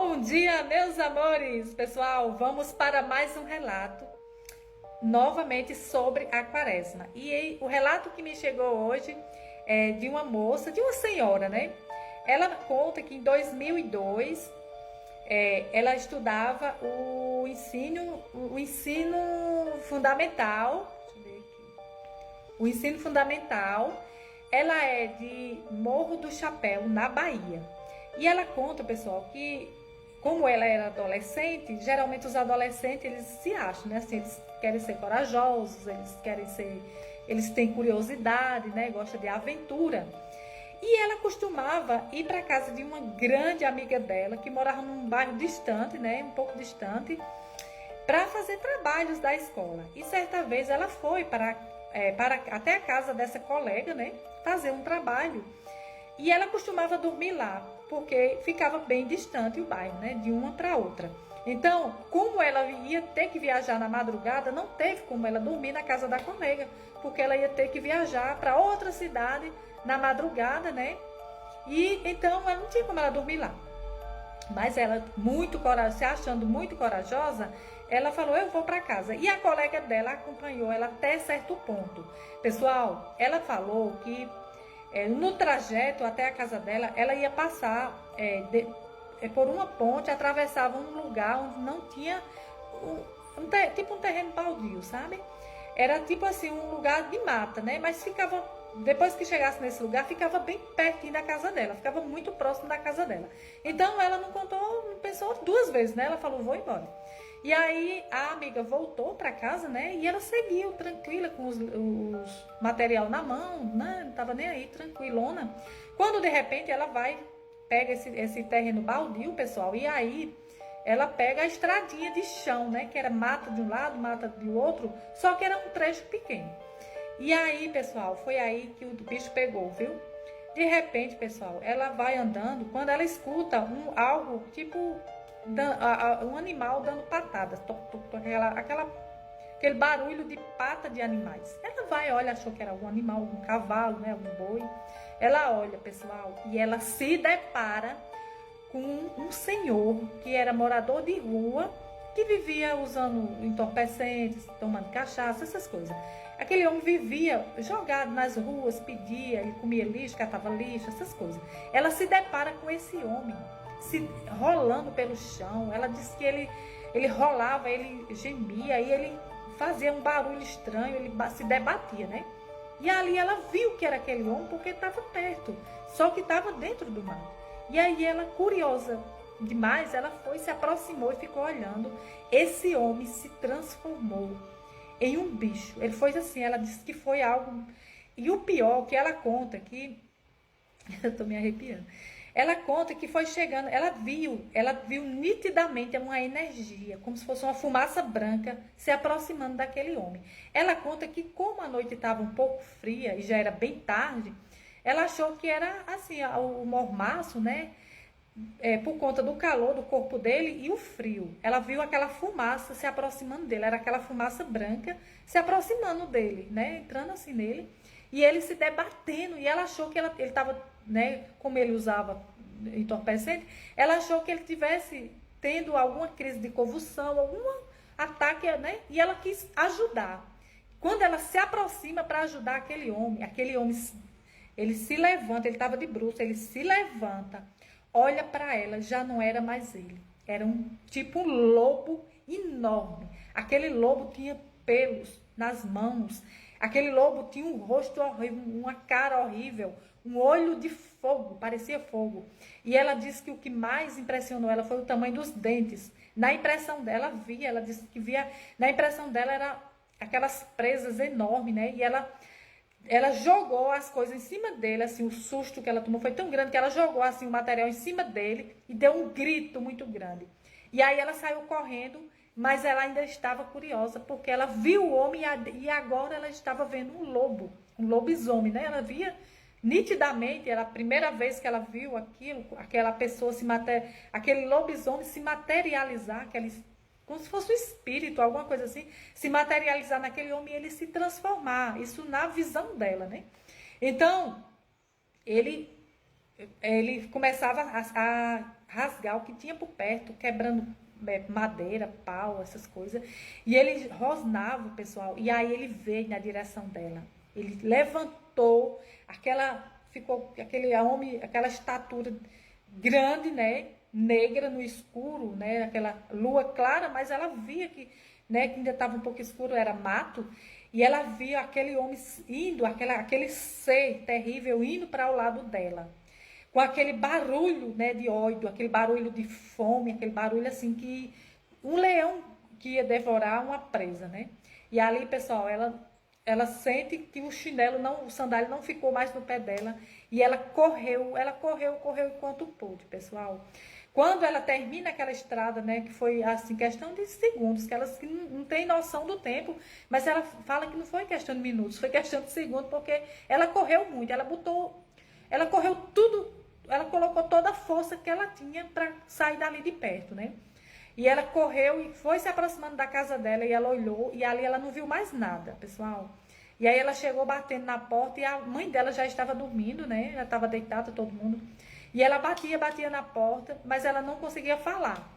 Bom dia, meus amores! Pessoal, vamos para mais um relato, novamente sobre a quaresma. E o relato que me chegou hoje é de uma moça, de uma senhora, né? Ela conta que em 2002, ela estudava o ensino fundamental, deixa eu ver aqui, o ensino fundamental. Ela é de Morro do Chapéu, na Bahia. E ela conta, pessoal, que como ela era adolescente, geralmente os adolescentes, eles se acham, né? Assim, eles querem ser corajosos, eles têm curiosidade, né? Gostam de aventura. E ela costumava ir para casa de uma grande amiga dela, que morava num bairro distante, né? Um pouco distante, para fazer trabalhos da escola. E certa vez ela foi até a casa dessa colega, né? Fazer um trabalho. E ela costumava dormir lá, porque ficava bem distante o bairro, né? De uma para outra. Então, como ela ia ter que viajar na madrugada, não teve como ela dormir na casa da colega, porque ela ia ter que viajar para outra cidade na madrugada, né? E então ela não tinha como ela dormir lá. Mas ela, se achando muito corajosa, ela falou: eu vou para casa. E a colega dela acompanhou ela até certo ponto. Pessoal, ela falou que no trajeto até a casa dela, ela ia passar por uma ponte, atravessava um lugar onde não tinha tipo um terreno baldio, sabe? Era tipo assim, um lugar de mata, né? Mas ficava, depois que chegasse nesse lugar, ficava bem pertinho da casa dela, ficava muito próximo da casa dela. Então ela não pensou duas vezes, né? Ela falou: vou embora. E aí a amiga voltou para casa, né? E ela seguiu tranquila com os material na mão, né? Não tava nem aí, tranquilona. Quando de repente ela pega esse terreno baldio, pessoal, e aí ela pega a estradinha de chão, né? Que era mata de um lado, mata do outro, só que era um trecho pequeno. E aí, pessoal, foi aí que o bicho pegou, viu? De repente, pessoal, ela vai andando, quando ela escuta algo tipo um animal dando patadas, aquele barulho de pata de animais. Ela vai, olha, achou que era algum animal, algum cavalo, né, algum boi. Ela olha, pessoal, e ela se depara com um senhor que era morador de rua, que vivia usando entorpecentes, tomando cachaça, essas coisas. Aquele homem vivia jogado nas ruas, pedia, ele comia lixo, catava lixo, essas coisas. Ela se depara com esse homem, se rolando pelo chão. Ela disse que ele rolava, ele gemia, e ele fazia um barulho estranho, ele se debatia, né? E ali ela viu que era aquele homem, porque estava perto, só que estava dentro do mar. E aí ela, curiosa demais, ela foi, se aproximou e ficou olhando. Esse homem se transformou em um bicho. Ele foi assim, ela disse que foi algo... E o pior, que ela conta que... Eu tô me arrepiando. Ela conta que foi chegando, ela viu nitidamente uma energia, como se fosse uma fumaça branca se aproximando daquele homem. Ela conta que como a noite estava um pouco fria e já era bem tarde, ela achou que era assim, o mormaço, né? Por conta do calor do corpo dele e o frio. Ela viu aquela fumaça se aproximando dele, era aquela fumaça branca se aproximando dele, né? Entrando assim nele. E ele se debatendo, e ela achou que ele estava, né, como ele usava entorpecente, ela achou que ele tivesse tendo alguma crise de convulsão, algum ataque, né? E ela quis ajudar. Quando ela se aproxima para ajudar aquele homem, ele se levanta, ele estava de bruços, ele se levanta, olha para ela, já não era mais ele. Era um lobo enorme. Aquele lobo tinha pelos nas mãos. Aquele lobo tinha um rosto horrível, uma cara horrível, um olho de fogo, parecia fogo. E ela disse que o que mais impressionou ela foi o tamanho dos dentes. Na impressão dela, ela disse que via, na impressão dela era aquelas presas enormes, né? E ela jogou as coisas em cima dele, assim, o susto que ela tomou foi tão grande que ela jogou assim o material em cima dele e deu um grito muito grande. E aí ela saiu correndo, mas ela ainda estava curiosa, porque ela viu o homem e agora ela estava vendo um lobo, um lobisomem, né? Ela via nitidamente, era a primeira vez que ela viu aquela pessoa aquele lobisomem se materializar, como se fosse um espírito, alguma coisa assim, se materializar naquele homem e ele se transformar. Isso na visão dela, né? Então, ele ele começava a rasgar o que tinha por perto, quebrando madeira, pau, essas coisas. E ele rosnava, pessoal, e aí ele veio na direção dela. Ele levantou, ficou aquele homem, aquela estatura grande, né, negra no escuro, né, aquela lua clara, mas ela via que, né, que ainda estava um pouco escuro, era mato, e ela via aquele homem indo, aquele ser terrível indo para o lado dela com aquele barulho, né, de ódio, aquele barulho de fome, aquele barulho assim que um leão que ia devorar uma presa, né? E ali, pessoal, ela sente que o chinelo não, o sandália não ficou mais no pé dela e ela correu enquanto pôde, pessoal. Quando ela termina aquela estrada, né, que foi assim questão de segundos, que elas não tem noção do tempo, mas ela fala que não foi questão de minutos, foi questão de segundos, porque ela correu muito, ela correu tudo, ela colocou toda a força que ela tinha para sair dali de perto, né? E ela correu e foi se aproximando da casa dela e ela olhou e ali ela não viu mais nada, pessoal. E aí ela chegou batendo na porta e a mãe dela já estava dormindo, né? Já estava deitada, todo mundo. E ela batia na porta, mas ela não conseguia falar.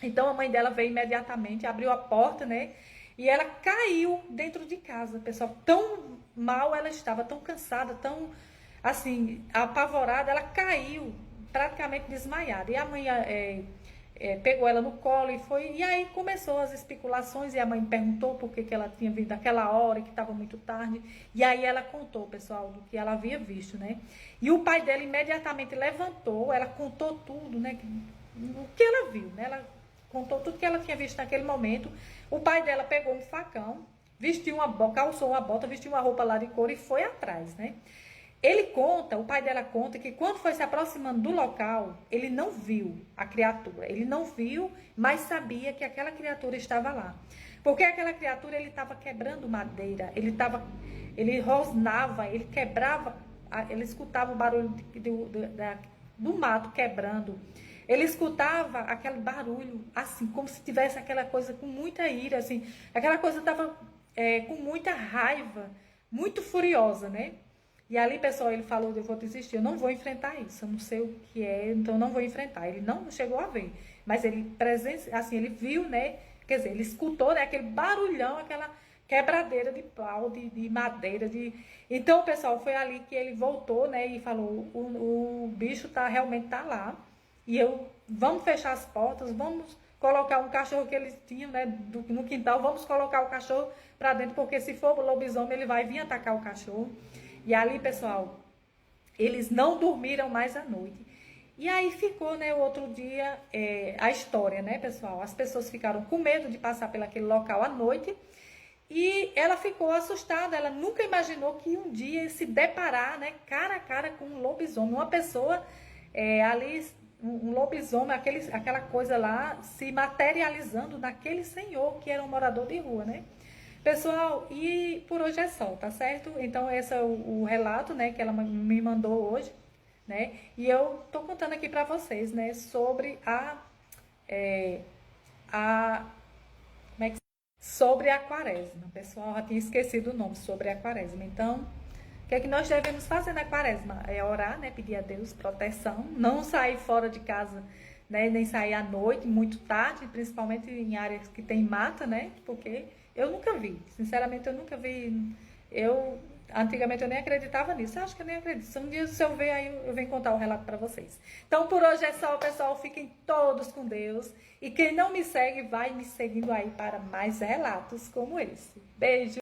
Então a mãe dela veio imediatamente, abriu a porta, né? E ela caiu dentro de casa, pessoal. Tão mal ela estava, tão cansada, tão assim, apavorada, ela caiu, praticamente desmaiada. E a mãe pegou ela no colo e foi. E aí começou as especulações. E a mãe perguntou por que ela tinha vindo naquela hora, que estava muito tarde. E aí ela contou, pessoal, do que ela havia visto, né? E o pai dela imediatamente levantou, ela contou tudo, né? O que ela viu, né? Ela contou tudo que ela tinha visto naquele momento. O pai dela pegou um facão, calçou uma bota, vestiu uma roupa lá de couro e foi atrás, né? O pai dela conta que quando foi se aproximando do local, ele não viu a criatura. Ele não viu, mas sabia que aquela criatura estava lá. Porque aquela criatura, ele estava quebrando madeira, ele rosnava, ele quebrava, ele escutava o barulho do mato quebrando. Ele escutava aquele barulho, assim, como se tivesse aquela coisa com muita ira, assim. Aquela coisa estava com muita raiva, muito furiosa, né? E ali, pessoal, ele falou, eu vou desistir, eu não vou enfrentar isso, eu não sei o que é, então eu não vou enfrentar. Ele não chegou a ver, mas assim, ele viu, né? Quer dizer, ele escutou, né, aquele barulhão, aquela quebradeira de pau, de madeira, Então, pessoal, foi ali que ele voltou, né, e falou, o bicho realmente tá lá, e vamos fechar as portas, vamos colocar um cachorro que eles tinham, né, no quintal, vamos colocar o cachorro para dentro, porque se for o lobisomem, ele vai vir atacar o cachorro. E ali, pessoal, eles não dormiram mais à noite. E aí ficou, né, o outro dia, a história, né, pessoal? As pessoas ficaram com medo de passar pelaquele local à noite. E ela ficou assustada, ela nunca imaginou que um dia ia se deparar, né, cara a cara com um lobisomem. Uma pessoa ali, um lobisomem, aquela coisa lá, se materializando naquele senhor que era um morador de rua, né? Pessoal, e por hoje é só, tá certo? Então esse é o relato, né, que ela me mandou hoje, né? E eu tô contando aqui pra vocês, né, sobre sobre a quaresma. Pessoal, já tinha esquecido o nome, sobre a quaresma. Então, o que é que nós devemos fazer na quaresma? É orar, né, pedir a Deus proteção, não sair fora de casa, né, nem sair à noite, muito tarde, principalmente em áreas que tem mata, né, porque eu nunca vi, sinceramente eu nunca vi, antigamente eu nem acreditava nisso, eu acho que eu nem acredito, se um dia se eu ver aí eu venho contar o relato para vocês. Então por hoje é só, pessoal, fiquem todos com Deus, e quem não me segue vai me seguindo aí para mais relatos como esse. Beijo!